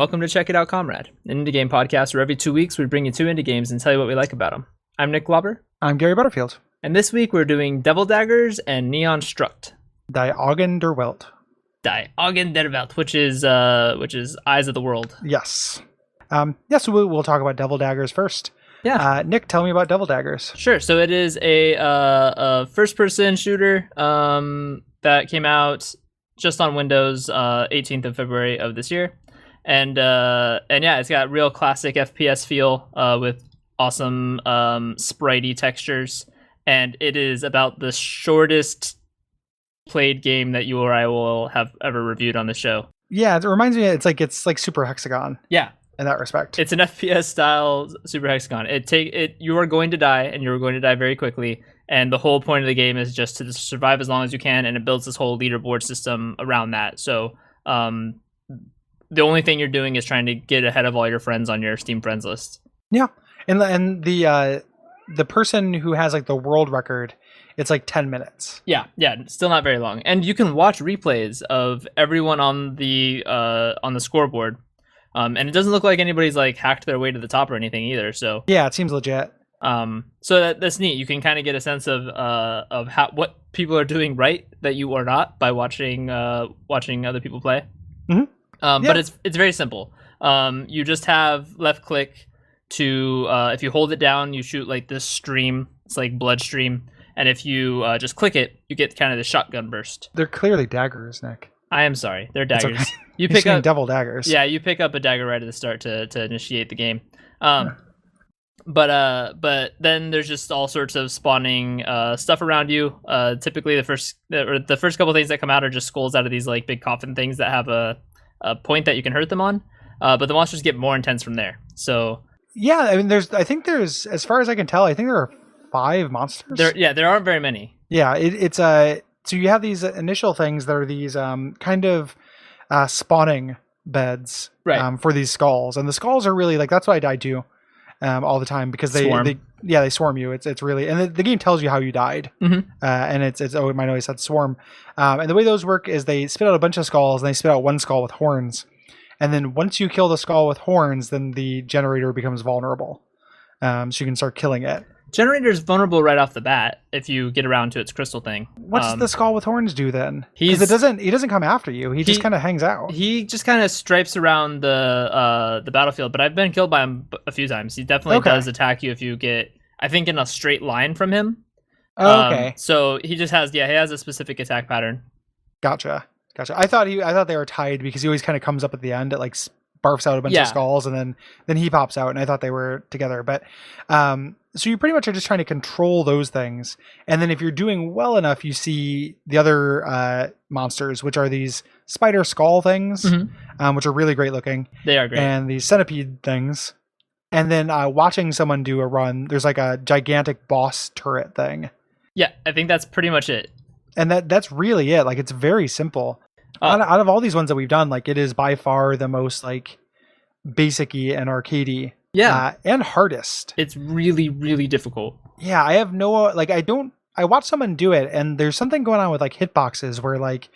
welcome to Check It Out, Comrade, an indie game podcast where every 2 weeks we bring you 2 indie games and tell you what we like about them. I'm Nick Glauber. I'm Gary Butterfield. And this week we're doing Devil Daggers and Neon Struct. Die Augen der Welt. Die Augen der Welt, which is Eyes of the World. Yes. So we'll talk about Devil Daggers first. Yeah. Nick, tell me about Devil Daggers. Sure. So it is a first-person shooter that came out just on Windows 18th of February of this year. And yeah, it's got real classic FPS feel with awesome spritey textures. And it is about the shortest played game that you or I will have ever reviewed on the show. Yeah, it reminds me, it's like Super Hexagon. Yeah. In that respect. It's an FPS style Super Hexagon. You are going to die, and you're going to die very quickly. And the whole point of the game is just to survive as long as you can, and it builds this whole leaderboard system around that. So the only thing you're doing is trying to get ahead of all your friends on your Steam friends list. Yeah, and the person who has like the world record, it's like 10 minutes. Yeah, still not very long. And you can watch replays of everyone on the scoreboard. And it doesn't look like anybody's like hacked their way to the top or anything either. So yeah, it seems legit. So that's neat. You can kind of get a sense of what people are doing right that you are not by watching other people play. Mm-hmm. But it's very simple. You just have left click to if you hold it down, you shoot like this stream. It's like bloodstream, and if you just click it, you get kind of the shotgun burst. They're clearly daggers, Nick. I am sorry, they're daggers. Okay. You pick up Devil Daggers. Yeah, you pick up a dagger right at the start to initiate the game. But then there's just all sorts of spawning stuff around you. Typically the first couple things that come out are just skulls out of these like big coffin things that have a point that you can hurt them on. But the monsters get more intense from there. So yeah, I mean, I think there's, as far as I can tell, I think there are 5 monsters. There aren't very many. Yeah, it's so you have these initial things that are these kind of spawning beds, right, for these skulls, and the skulls are really like, that's what I die to all the time, because they swarm you. It's really, and the game tells you how you died. Mm-hmm. And it's it might always said swarm, and the way those work is they spit out a bunch of skulls and they spit out one skull with horns, and then once you kill the skull with horns, then the generator becomes vulnerable, so you can start killing it. Generator's vulnerable right off the bat if you get around to its crystal thing. What's the skull with horns do then? Because he doesn't come after you. He just kind of hangs out. He just kind of stripes around the battlefield, but I've been killed by him a few times. He definitely does attack you if you get, I think, in a straight line from him. Okay. So he just has, he has a specific attack pattern. Gotcha. I thought they were tied, because he always kind of comes up at the end. It like barfs out a bunch of skulls, and then he pops out, and I thought they were together. But so you pretty much are just trying to control those things, and then if you're doing well enough, you see the other monsters, which are these spider skull things, which are really great looking. They are great. And these centipede things, and then watching someone do a run, there's like a gigantic boss turret thing. Yeah, I think that's pretty much it. And that's really it. Like, it's very simple. Out of all these ones that we've done, like, it is by far the most like basic-y and arcadey. Yeah. And hardest. It's really, really difficult. Yeah, I have no, like, I watched someone do it, and there's something going on with like hitboxes where like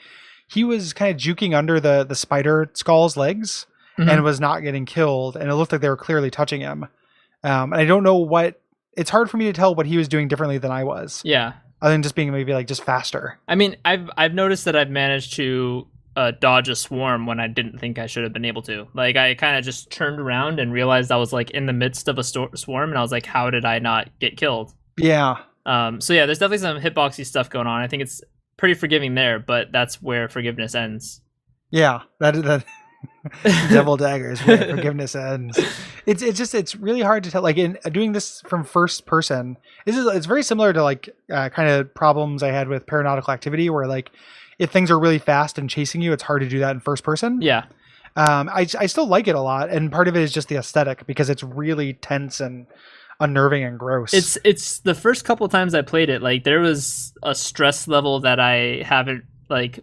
he was kind of juking under the spider skull's legs, and was not getting killed, and it looked like they were clearly touching him. And I don't know it's hard for me to tell what he was doing differently than I was. Yeah. Other than just being maybe like just faster. I mean, I've noticed that I've managed to dodge a swarm when I didn't think I should have been able to. Like, I kind of just turned around and realized I was like in the midst of a swarm, and I was like, how did I not get killed? Yeah. So yeah, there's definitely some hitboxy stuff going on. I think it's pretty forgiving there, but that's where forgiveness ends. Yeah, that Devil Daggers, where forgiveness ends. It's really hard to tell. Like, in doing this from first person, it's very similar to like kind of problems I had with Paranautical Activity, where like if things are really fast and chasing you, it's hard to do that in first person. Yeah. I still like it a lot, and part of it is just the aesthetic, because it's really tense and unnerving and gross. It's the first couple times I played it, like there was a stress level that I haven't like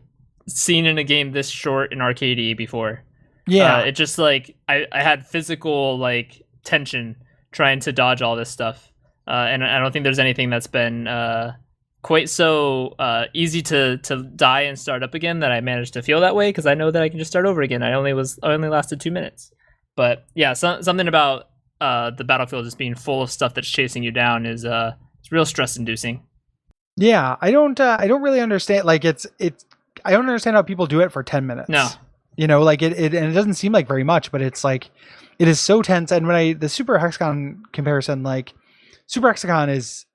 seen in a game this short and arcadey before. Yeah. It just like I had physical like tension trying to dodge all this stuff. And I don't think there's anything that's been quite so easy to die and start up again that I managed to feel that way, because I know that I can just start over again. I only lasted 2 minutes. But yeah, something about the battlefield just being full of stuff that's chasing you down is it's real stress inducing. Yeah, I don't really understand. Like I don't understand how people do it for 10 minutes. No. You know, like and it doesn't seem like very much, but it's like, it is so tense. And when the Super Hexagon comparison, like Super Hexagon is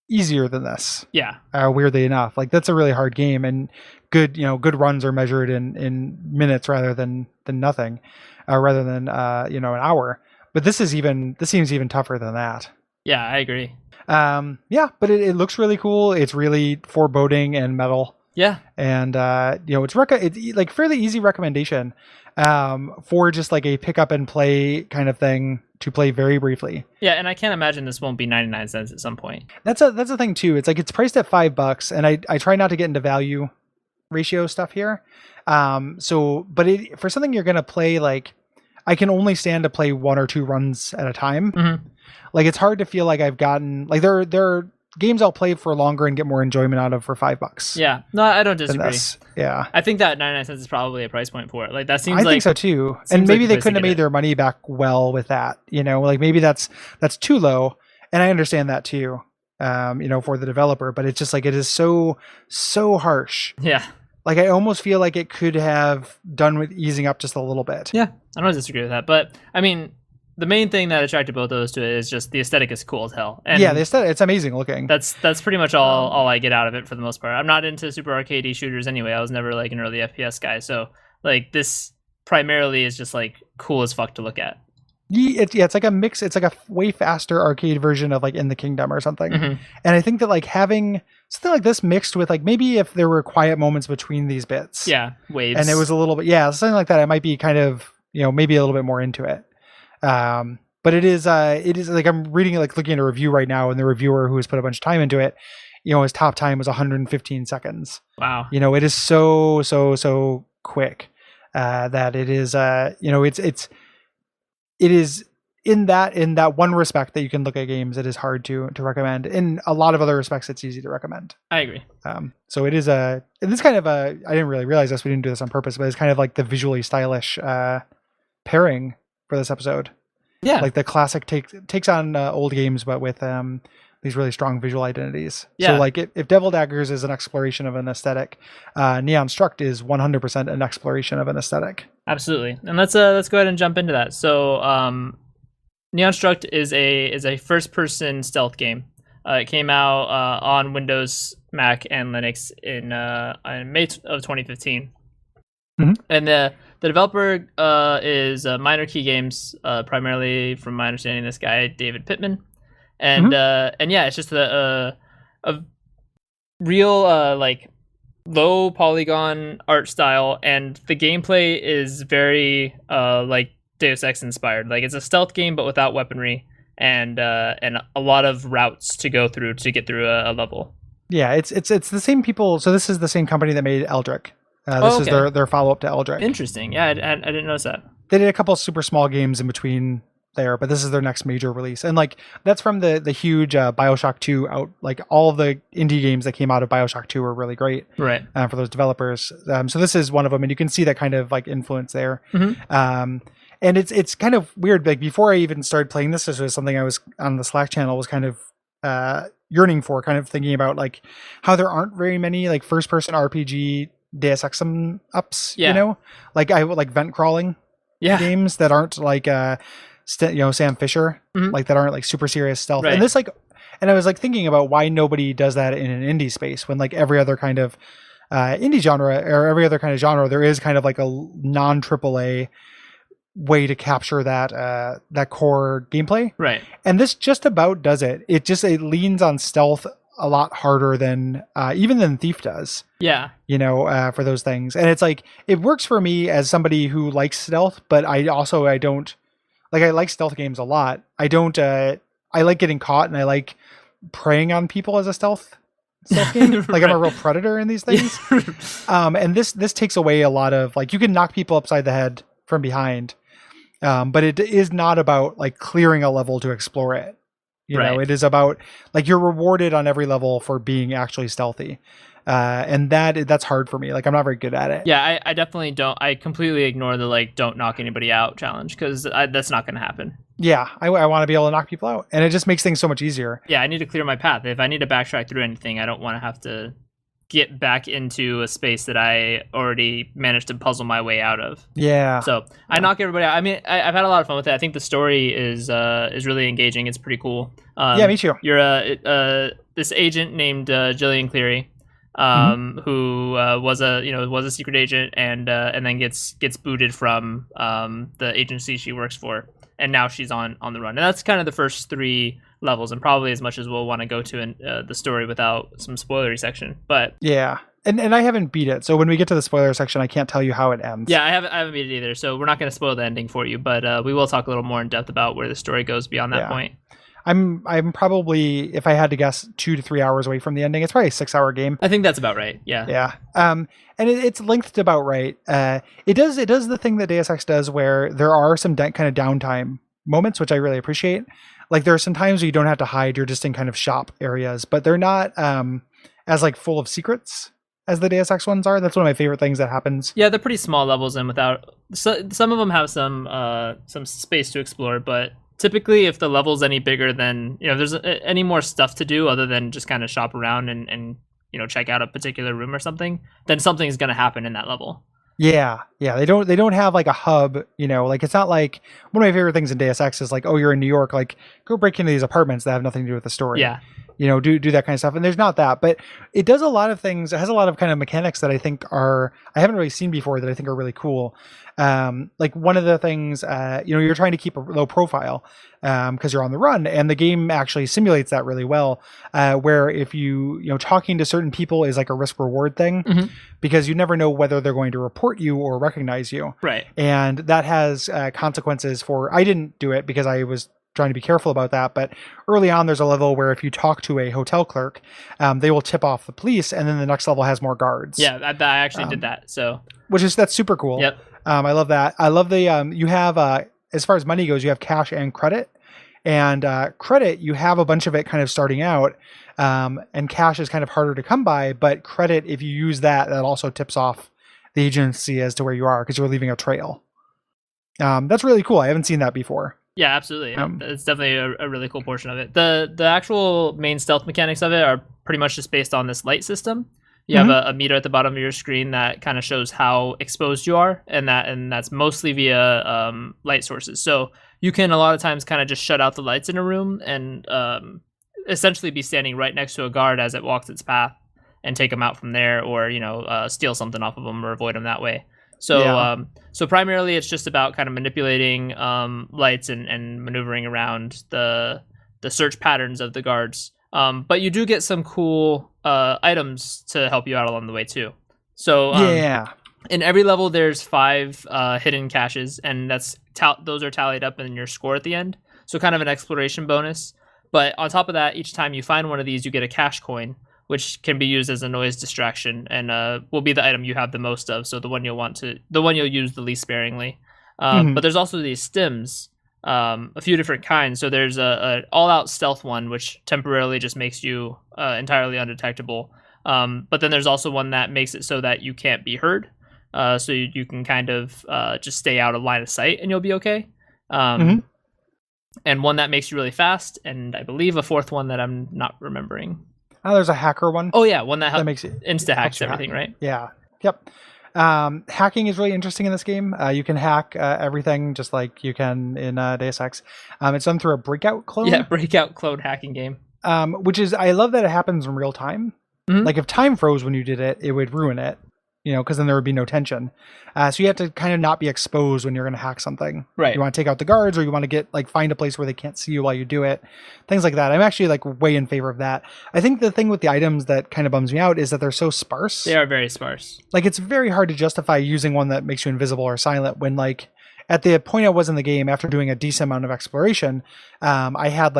easier than this. Yeah. Weirdly enough, like that's a really hard game, and good runs are measured in minutes rather than nothing, rather than an hour. But this seems even tougher than that. Yeah, I agree. Yeah, but it looks really cool. It's really foreboding and metal. Yeah. And it's like fairly easy recommendation for just like a pick up and play kind of thing to play very briefly. Yeah, and I can't imagine this won't be 99 cents at some point. That's a thing too. It's like it's priced at $5, and I try not to get into value ratio stuff here. But for something you're gonna play, like I can only stand to play 1 or 2 runs at a time. Mm-hmm. Like it's hard to feel like I've gotten, like there are games I'll play for longer and get more enjoyment out of for $5. Yeah, no, I don't disagree. Yeah, I think that 99 cents is probably a price point for it. Like that seems. I think so too. And maybe they couldn't have made their money back well with that. Like maybe that's too low, and I understand that too. For the developer, but it's just like it is so harsh. Yeah. Like I almost feel like it could have done with easing up just a little bit. Yeah, I don't disagree with that, but I mean, the main thing that attracted both of those to it is just the aesthetic is cool as hell. And yeah, the aesthetic, it's amazing looking. That's pretty much all I get out of it for the most part. I'm not into super arcadey shooters anyway. I was never like an early FPS guy, so like this primarily is just like cool as fuck to look at. It's like a mix. It's like a way faster arcade version of like In the Kingdom or something. Mm-hmm. And I think that like having something like this mixed with like maybe if there were quiet moments between these bits, waves, and it was a little bit something like that, I might be kind of maybe a little bit more into it. But it is like I'm reading, like looking at a review right now, and the reviewer who has put a bunch of time into it, his top time was 115 seconds. Wow. It is so quick that it is it is in that one respect that you can look at games, it is hard to recommend. In a lot of other respects, it's easy to recommend. I agree. So it is this kind of I didn't really realize this. We didn't do this on purpose, but it's kind of like the visually stylish pairing for this episode. Yeah, like the classic takes on old games, but with these really strong visual identities. Yeah. So like if Devil Daggers is an exploration of an aesthetic, Neon Struct is 100% an exploration of an aesthetic. Absolutely. And let's go ahead and jump into that. So Neon Struct is a first person stealth game. It came out on Windows, Mac, and Linux in May of 2015. Mm-hmm. And the developer is Minor Key Games, primarily from my understanding, this guy David Pittman. And and yeah, it's just a real like low polygon art style, and the gameplay is very like Deus Ex inspired. Like it's a stealth game but without weaponry, and a lot of routes to go through to get through a level. Yeah, it's the same people. So this is the same company that made Eldritch. This is their follow up to Eldritch. Interesting. Yeah, I didn't notice that. They did a couple of super small games in between there, but this is their next major release, and like that's from the huge BioShock 2 out. Like all of the indie games that came out of BioShock 2 were really great, right? For those developers. So this is one of them, and you can see that kind of like influence there. Mm-hmm. And it's kind of weird. Like before I even started playing this was something I was on the Slack channel was kind of yearning for, kind of thinking about like how there aren't very many like first person RPG Deus Ex ups. Like I like vent crawling games that aren't like Sam Fisher, like that aren't like super serious stealth. Right. And this like, and I was like thinking about why nobody does that in an indie space when like every other kind of indie genre or every other kind of genre, there is kind of like a non AAA way to capture that core gameplay. Right. And this just about does it. It leans on stealth a lot harder than even than Thief does. Yeah. For those things. And it's like, it works for me as somebody who likes stealth, but I don't like, I like stealth games a lot. I like getting caught, and I like preying on people as a stealth game. Like right. I'm a real predator in these things. And this takes away a lot of like, you can knock people upside the head from behind. But it is not about like clearing a level to explore it. You know, it is about like you're rewarded on every level for being actually stealthy. And that's hard for me. Like I'm not very good at it. Yeah, I definitely don't. I completely ignore the like don't knock anybody out challenge because that's not going to happen. Yeah, I want to be able to knock people out, and it just makes things so much easier. Yeah, I need to clear my path. If I need to backtrack through anything, I don't want to have to get back into a space that I already managed to puzzle my way out of. Yeah. So I knock everybody out. I mean, I've had a lot of fun with it. I think the story is really engaging. It's pretty cool. Yeah, me too. You're this agent named Jillian Cleary, who was a secret agent and then gets booted from the agency she works for, and now she's on the run. And that's kind of the first 3 levels, and probably as much as we'll want to go to in the story without some spoilery section. But yeah, and I haven't beat it, so when we get to the spoiler section, I can't tell you how it ends. Yeah, I haven't beat it either, so we're not going to spoil the ending for you. But we will talk a little more in depth about where the story goes beyond that point. I'm probably, if I had to guess, 2 to 3 hours away from the ending. It's probably a 6-hour game. I think that's about right. Yeah. Yeah. And it's lengthed about right. It does the thing that Deus Ex does, where there are some kind of downtime moments, which I really appreciate. Like there are some times where you don't have to hide; you're just in kind of shop areas, but they're not as like full of secrets as the Deus Ex ones are. That's one of my favorite things that happens. Yeah, they're pretty small levels, and some of them have some space to explore, but typically if the level's any bigger than, if there's any more stuff to do other than just kind of shop around and check out a particular room or something, then something's going to happen in that level. Yeah. They don't have like a hub, like it's not like one of my favorite things in Deus Ex is like, oh, you're in New York, like go break into these apartments that have nothing to do with the story. Yeah. Do that kind of stuff. And there's not that, but it does a lot of things. It has a lot of kind of mechanics that I think I haven't really seen before that I think are really cool. Like one of the things, you're trying to keep a low profile because you're on the run, and the game actually simulates that really well. Where if talking to certain people is like a risk reward thing, because you never know whether they're going to report you or recognize you. Right. And that has consequences for, I didn't do it because I was trying to be careful about that, but early on there's a level where if you talk to a hotel clerk, they will tip off the police, and then the next level has more guards. Yeah, I actually did that. So that's super cool. Yep. I love that. I love the you have as far as money goes, you have cash and credit. And credit, you have a bunch of it kind of starting out, and cash is kind of harder to come by, but credit, if you use that also tips off the agency as to where you are because you're leaving a trail. That's really cool. I haven't seen that before. Yeah, absolutely. It's definitely a really cool portion of it. The actual main stealth mechanics of it are pretty much just based on this light system. You have a meter at the bottom of your screen that kind of shows how exposed you are, and that's mostly via light sources. So you can a lot of times kind of just shut out the lights in a room and essentially be standing right next to a guard as it walks its path and take them out from there, or steal something off of them or avoid them that way. So so primarily it's just about kind of manipulating lights and maneuvering around the search patterns of the guards. But you do get some cool items to help you out along the way too. So in every level there's 5 hidden caches, and those are tallied up in your score at the end. So kind of an exploration bonus. But on top of that, each time you find one of these, you get a cache coin, which can be used as a noise distraction, and will be the item you have the most of. So the one you'll use the least sparingly. But there's also these stims, a few different kinds. So there's a all-out stealth one, which temporarily just makes you entirely undetectable. But then there's also one that makes it so that you can't be heard. So you can kind of just stay out of line of sight and you'll be okay. And one that makes you really fast, and I believe a 4th one that I'm not remembering. Oh, there's a hacker one. Oh yeah, one that makes it insta-hacks everything, right? Yeah. Yep. Hacking is really interesting in this game. You can hack everything just like you can in Deus Ex. It's done through a breakout clone. Yeah, breakout clone hacking game. Which is, I love that it happens in real time. Like if time froze when you did it, it would ruin it. Because then there would be no tension. So you have to kind of not be exposed when you're going to hack something. Right. You want to take out the guards, or you want to find a place where they can't see you while you do it. Things like that. I'm actually way in favor of that. I think the thing with the items that kind of bums me out is that they're so sparse. They are very sparse. It's very hard to justify using one that makes you invisible or silent when at the point I was in the game, after doing a decent amount of exploration, I had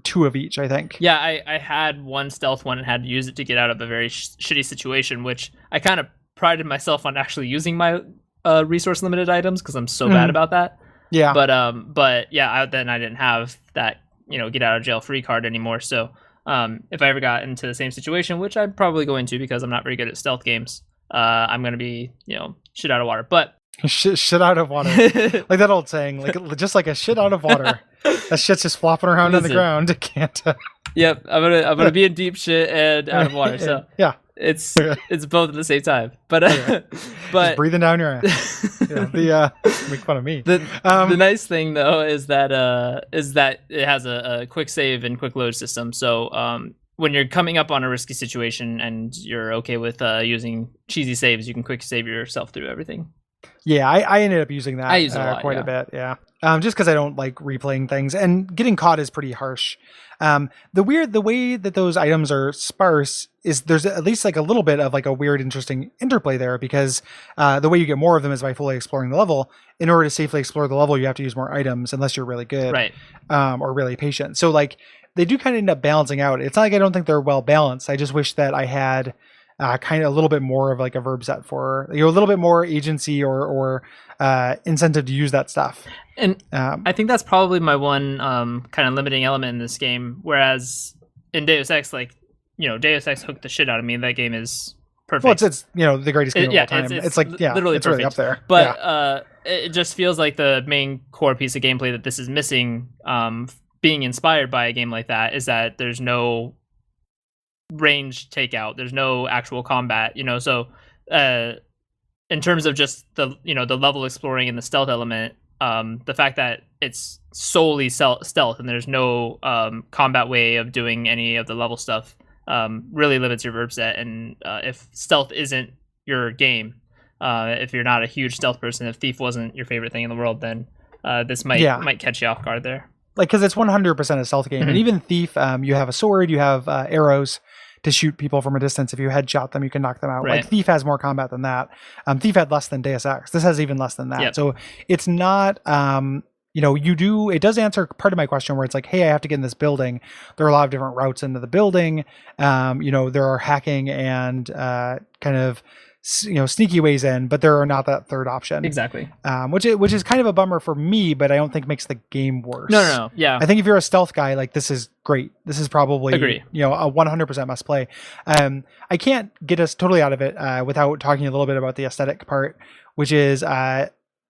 2 of each, I think. Yeah, I had one stealth one and had to use it to get out of a very shitty situation, which I kind of prided myself on actually using my resource limited items because I'm so bad about that. Yeah. But yeah, then I didn't have that get out of jail free card anymore. So if I ever got into the same situation, which I'm probably going to because I'm not very good at stealth games, I'm going to be, shit out of water. But shit out of water. Like that old saying, like just like a shit out of water. That shit's just flopping around on the ground. It can't. Yep, I'm gonna be in deep shit and out of water. So yeah, it's both at the same time. But but just breathing down your ass. Make fun of me. The nice thing though is that it has a quick save and quick load system. So when you're coming up on a risky situation and you're okay with using cheesy saves, you can quick save yourself through everything. Yeah, I ended up using that. I use it a lot, quite a bit. Yeah, just because I don't like replaying things, and getting caught is pretty harsh. The way that those items are sparse is there's at least like a little bit of like a weird, interesting interplay there, because the way you get more of them is by fully exploring the level. In order to safely explore the level, you have to use more items, unless you're really good, right? Or really patient. So like they do kind of end up balancing out. It's not like I don't think they're well balanced. I just wish that I had kind of a little bit more of like a verb set for a little bit more agency or incentive to use that stuff. And I think that's probably my one kind of limiting element in this game. Whereas in Deus Ex, Deus Ex hooked the shit out of me. That game is perfect. Well, it's the greatest game of all time. It's like literally it's perfect. Really up there. But it just feels like the main core piece of gameplay that this is missing, being inspired by a game like that, is that there's no range takeout. There's no actual combat. So in terms of just the the level exploring and the stealth element, the fact that it's solely stealth and there's no combat way of doing any of the level stuff really limits your verb set. And if stealth isn't your game, if you're not a huge stealth person, if Thief wasn't your favorite thing in the world, then this might catch you off guard there. Like, because it's 100% a stealth game. Mm-hmm. And even Thief, you have a sword, you have arrows to shoot people from a distance. If you headshot them, you can knock them out. Right. Like, Thief has more combat than that. Thief had less than Deus Ex. This has even less than that. Yep. So it's not, it does answer part of my question where it's like, hey, I have to get in this building. There are a lot of different routes into the building. There are hacking and kind of, sneaky ways in, but there are not that third option. Exactly. Which is kind of a bummer for me, but I don't think makes the game worse. No. Yeah. I think if you're a stealth guy, like, this is great. This is probably a 100% must play. I can't get us totally out of it without talking a little bit about the aesthetic part, which is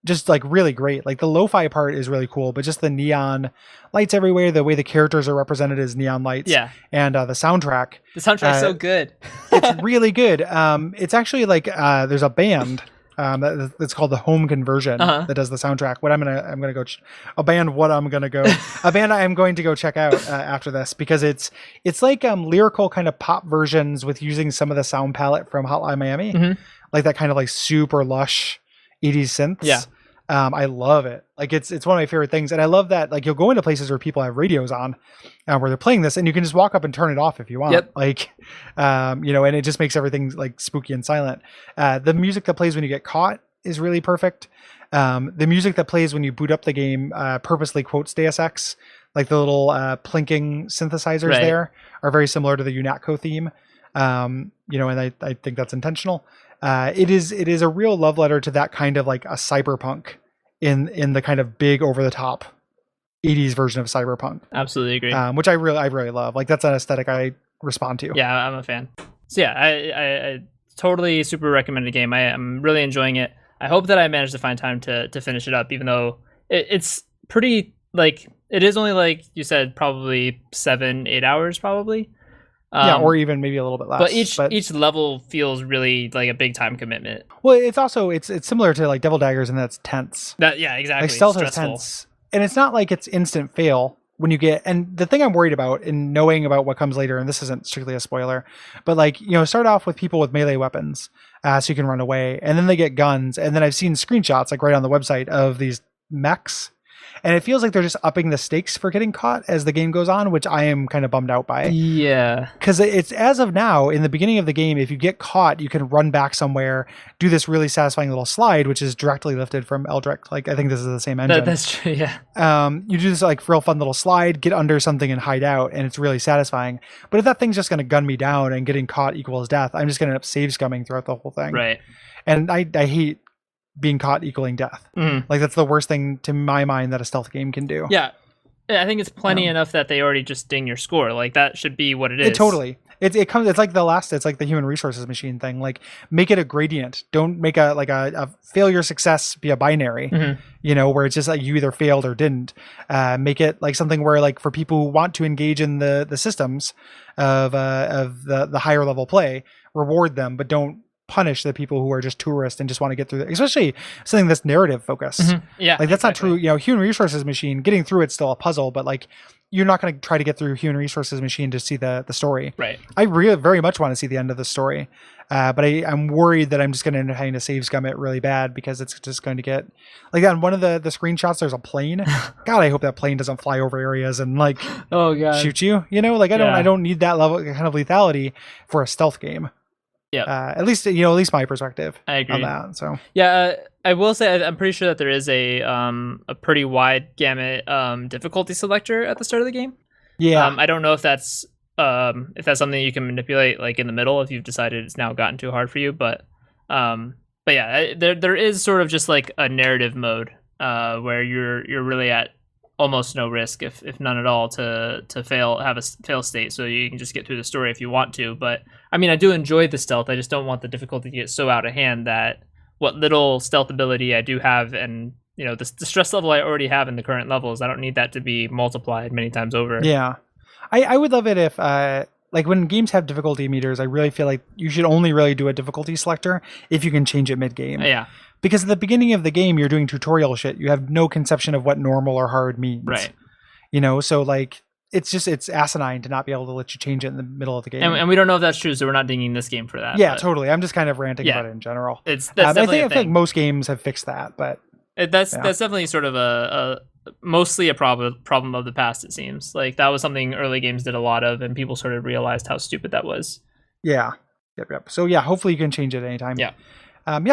just like really great. Like, the lo-fi part is really cool, but just the neon lights everywhere, the way the characters are represented as neon lights, and the soundtrack. The soundtrack's so good. It's really good. It's actually like there's a band that's called the Home Conversion that does the soundtrack. A band I am going to go check out after this, because it's like lyrical kind of pop versions with using some of the sound palette from Hotline Miami, like that kind of like super lush 80s synths. Yeah. I love it. Like, it's one of my favorite things. And I love that, like, you'll go into places where people have radios on where they're playing this, and you can just walk up and turn it off if you want. Yep. Like, and it just makes everything like spooky and silent. The music that plays when you get caught is really perfect. The music that plays when you boot up the game purposely quotes Deus Ex. Like, the little plinking synthesizers there are very similar to the UNATCO theme. And I think that's intentional. It is a real love letter to that kind of like a cyberpunk in the kind of big over the top 80s version of cyberpunk. Absolutely agree. Which I really love. Like, that's an aesthetic I respond to. Yeah, I'm a fan. So yeah, I totally super recommend the game. I'm really enjoying it. I hope that I manage to find time to finish it up, even though it's pretty, like, it is only, like you said, probably 7-8 hours probably. Or even maybe a little bit less. But each level feels really like a big time commitment. Well, it's also it's similar to like Devil Daggers, and that's tense. Exactly. Like, stealth is tense, and it's not like it's instant fail when you get. And the thing I'm worried about in knowing about what comes later, and this isn't strictly a spoiler, but like, start off with people with melee weapons, so you can run away, and then they get guns, and then I've seen screenshots like right on the website of these mechs. And it feels like they're just upping the stakes for getting caught as the game goes on, which I am kind of bummed out by. Yeah. Because it's, as of now, in the beginning of the game, if you get caught, you can run back somewhere, do this really satisfying little slide, which is directly lifted from Eldritch. Like, I think this is the same engine. That's true, yeah. You do this like real fun little slide, get under something and hide out, and it's really satisfying. But if that thing's just going to gun me down and getting caught equals death, I'm just going to end up save scumming throughout the whole thing. Right. And I hate being caught equaling death. Like, that's the worst thing to my mind that a stealth game can do. Yeah. I think it's plenty enough that they already just ding your score. Like that should be what it is. Totally. It comes. It's like it's like the human resources machine thing. Like make it a gradient. Don't make a failure success be a binary. Where it's just like you either failed or didn't. Make it like something where like for people who want to engage in the systems of the higher level play, reward them, but don't punish the people who are just tourists and just want to get through it, especially something that's narrative focused. Yeah, like that's exactly. Not true. Human resources machine, getting through it's still a puzzle, but like you're not going to try to get through human resources machine to see the story. Right. I really very much want to see the end of the story, but I'm worried that I'm just going to end up having to save scum it really bad because it's just going to get like that. On one of the screenshots, there's a plane. God, I hope that plane doesn't fly over areas and like shoot you. Like I don't need that level kind of lethality for a stealth game. Yeah. At least my perspective. I agree on that. So yeah, I will say I'm pretty sure that there is a pretty wide gamut difficulty selector at the start of the game. Yeah. I don't know if that's something you can manipulate like in the middle if you've decided it's now gotten too hard for you, but yeah, there is sort of just like a narrative mode where you're really at almost no risk, if none at all, to have a fail state, so you can just get through the story if you want to. But I mean, I do enjoy the stealth. I just don't want the difficulty to get so out of hand that what little stealth ability I do have, and the stress level I already have in the current levels, I don't need that to be multiplied many times over. Yeah, I would love it if like when games have difficulty meters, I really feel like you should only really do a difficulty selector if you can change it mid game. Yeah. Because at the beginning of the game, you're doing tutorial shit. You have no conception of what normal or hard means. Right. So like it's asinine to not be able to let you change it in the middle of the game. And we don't know if that's true, so we're not dinging this game for that. Yeah, totally. I'm just kind of ranting about it in general. I feel like most games have fixed that, but that's definitely sort of a mostly a problem of the past. It seems like that was something early games did a lot of, and people sort of realized how stupid that was. Yeah. Yep. So yeah, hopefully you can change it anytime. Yeah.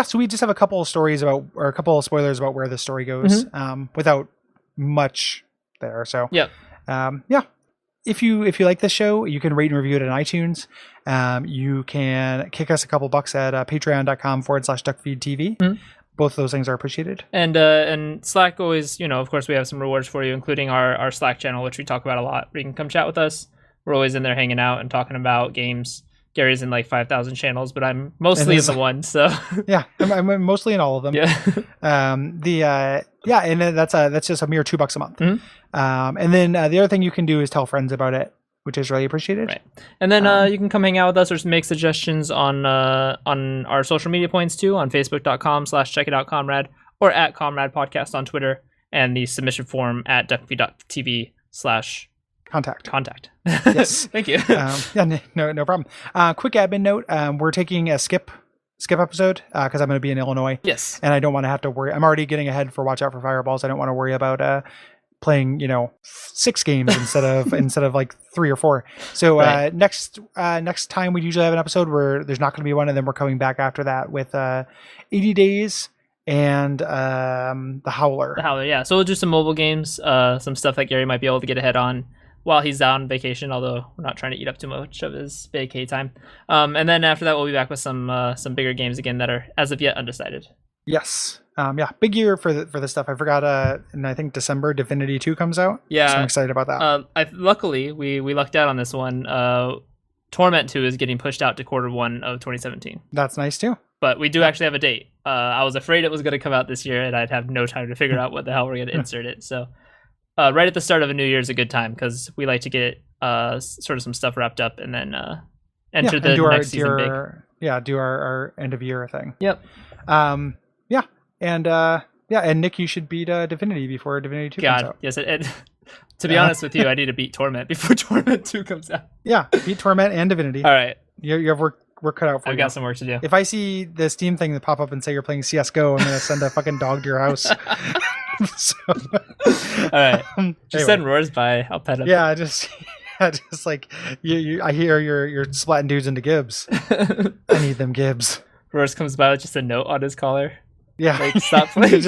So we just have a couple of stories a couple of spoilers about where the story goes, without much there. So if you like this show, you can rate and review it on iTunes. You can kick us a couple bucks at patreon.com/Duckfeed.tv. Both of those things are appreciated. And Slack always, of course, we have some rewards for you, including our Slack channel, which we talk about a lot. You can come chat with us. We're always in there hanging out and talking about games. Gary's in like 5,000 channels, but I'm mostly in the one. So yeah, I'm mostly in all of them. Yeah. And that's just a mere $2 a month. And then the other thing you can do is tell friends about it, which is really appreciated. Right. And then you can come hang out with us or make suggestions on our social media points too, on facebook.com/checkitoutcomrade or at Comrade Podcast on Twitter, and the submission form at Duckfeed.tv/ Contact. Yes. Thank you. No problem. Quick admin note. We're taking a skip episode because I'm going to be in Illinois. Yes. And I don't want to have to worry. I'm already getting ahead for Watch Out for Fireballs. I don't want to worry about playing 6 games instead of like 3 or 4. So right. Next time we usually have an episode where there's not going to be one, and then we're coming back after that with 80 Days and the Howler. Yeah. So we'll do some mobile games, some stuff that Gary might be able to get ahead on while he's on vacation, although we're not trying to eat up too much of his vacay time. And then after that, we'll be back with some bigger games again that are as of yet undecided. Yes. Big year for this stuff. I forgot. And I think December Divinity 2 comes out. Yeah, so I'm excited about that. Luckily, we lucked out on this one. Torment 2 is getting pushed out to Q1 of 2017. That's nice too. But we do actually have a date. I was afraid it was going to come out this year, and I'd have no time to figure out what the hell we're going to insert it. So right at the start of a new year is a good time because we like to get sort of some stuff wrapped up and then enter the next season big. Do our end of year thing. Yep. And Nick, you should beat Divinity before Divinity 2 comes out. Yes. To be honest with you, I need to beat Torment before Torment 2 comes out. Yeah, beat Torment and Divinity. All right. You have work cut out for you. I've got some work to do. If I see the Steam thing that pop up and say you're playing CSGO, I'm going to send a fucking dog to your house. All right. Just send Roars by. I'll pet him. Yeah, just like I hear you're splatting dudes into Gibbs. I need them Gibbs. Roars comes by with just a note on his collar. Yeah. Like, stop playing.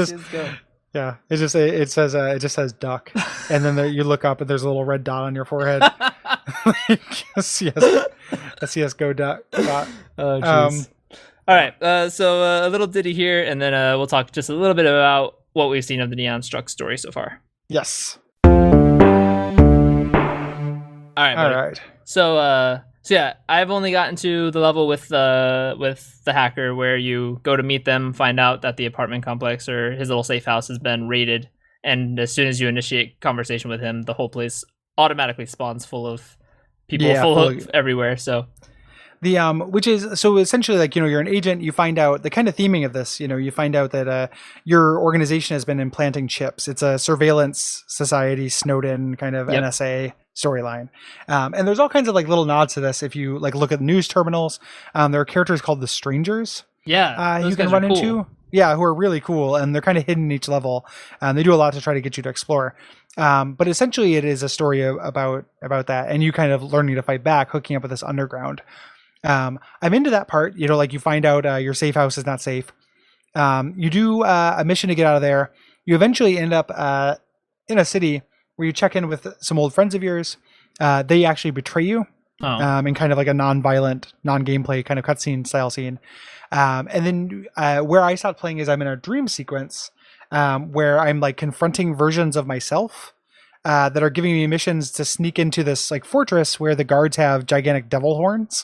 Yeah, it just says duck, and then you look up and there's a little red dot on your forehead. Like a CSGO dot. Oh, jeez. All right, so a little ditty here, and then we'll talk just a little bit about what we've seen of the Neon Struct story so far. Yes. All right, buddy. All right. So yeah, I've only gotten to the level with the hacker where you go to meet them, find out that the apartment complex or his little safe house has been raided, and as soon as you initiate conversation with him, the whole place automatically spawns full of people, full of everywhere. So the which is so essentially like, you know, you're an agent, you find out the kind of theming of this, you know, you find out that your organization has been implanting chips. It's a surveillance society, Snowden kind of NSA storyline, and there's all kinds of like little nods to this. If you like look at news terminals, there are characters called the Strangers, you can run into, who are really cool, and they're kind of hidden in each level, and they do a lot to try to get you to explore. But essentially it is a story about that, and you kind of learning to fight back, hooking up with this underground. I'm into that part, you know, like you find out your safe house is not safe. You do a mission to get out of there. You eventually end up in a city where you check in with some old friends of yours. They actually betray you in kind of like a non-violent, non-gameplay kind of cutscene style scene. And then where I stopped playing is I'm in a dream sequence where I'm like confronting versions of myself that are giving me missions to sneak into this like fortress where the guards have gigantic devil horns.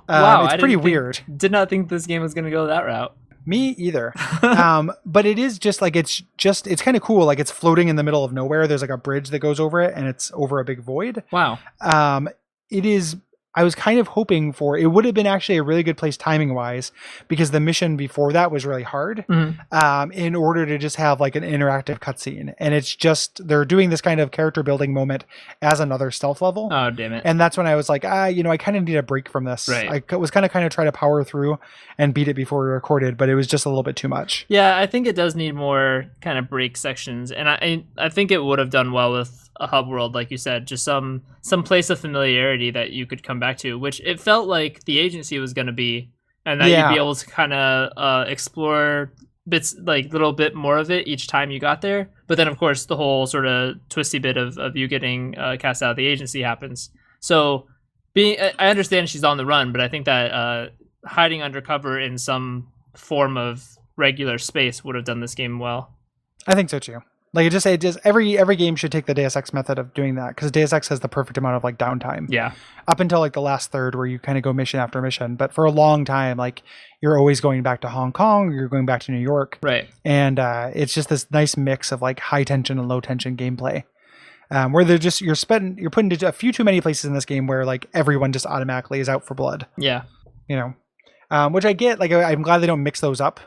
Wow, it's pretty weird. Did not think this game was going to go that route. Me either. But it is just like, it's kind of cool. Like it's floating in the middle of nowhere. There's like a bridge that goes over it, and it's over a big void. Wow. It is, I was kind of hoping for, it would have been actually a really good place timing wise, because the mission before that was really hard, in order to just have like an interactive cutscene. And it's just, they're doing this kind of character building moment as another stealth level. Oh, damn it. And that's when I was like, you know, I kind of need a break from this. Right. I was kind of try to power through and beat it before we recorded, but it was just a little bit too much. Yeah, I think it does need more kind of break sections. And I think it would have done well with a hub world, like you said, just some place of familiarity that you could come back to, which it felt like the agency was going to be, and that you'd be able to kind of explore bits, like little bit more of it each time you got there. But then of course the whole sort of twisty bit of you getting cast out of the agency happens. So I understand she's on the run, but I think that hiding undercover in some form of regular space would have done this game well. I think so too. Like it just every game should take the Deus Ex method of doing that, because Deus Ex has the perfect amount of like downtime. Yeah. Up until like the last third where you kind of go mission after mission, but for a long time, like you're always going back to Hong Kong, you're going back to New York, right? And it's just this nice mix of like high tension and low tension gameplay, where they're just you're putting a few too many places in this game where like everyone just automatically is out for blood. Yeah. You know, which I get. Like I'm glad they don't mix those up.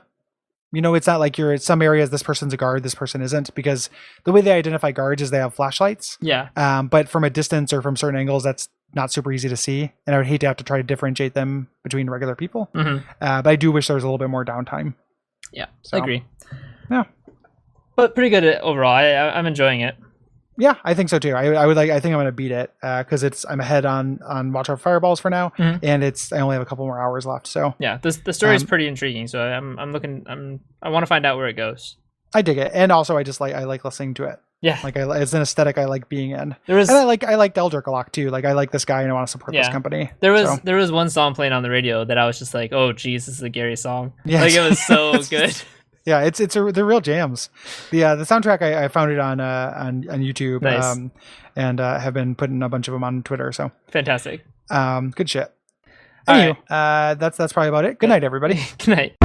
You know, it's not like you're at some areas, this person's a guard, this person isn't, because the way they identify guards is they have flashlights. Yeah. But from a distance or from certain angles, that's not super easy to see. And I would hate to have to try to differentiate them between regular people. But I do wish there was a little bit more downtime. Yeah, so, I agree. Yeah. But pretty good overall. I'm enjoying it. Yeah, I think so too. I think I'm going to beat it because I'm ahead on Watch Out Fireballs for now, and I only have a couple more hours left. So yeah, the story is pretty intriguing. So I want to find out where it goes. I dig it, and also I like listening to it. Yeah, like it's an aesthetic I like being in. And I like Eldrick a lot too. Like I like this guy and I want to support this company. There was one song playing on the radio that I was just like, oh geez, this is a Gary song. Yeah, like it was so good. Yeah, they're real jams. The soundtrack I found it on YouTube, nice. And have been putting a bunch of them on Twitter. So fantastic. Good shit. Anyway, that's probably about it. Good night, everybody. Good night.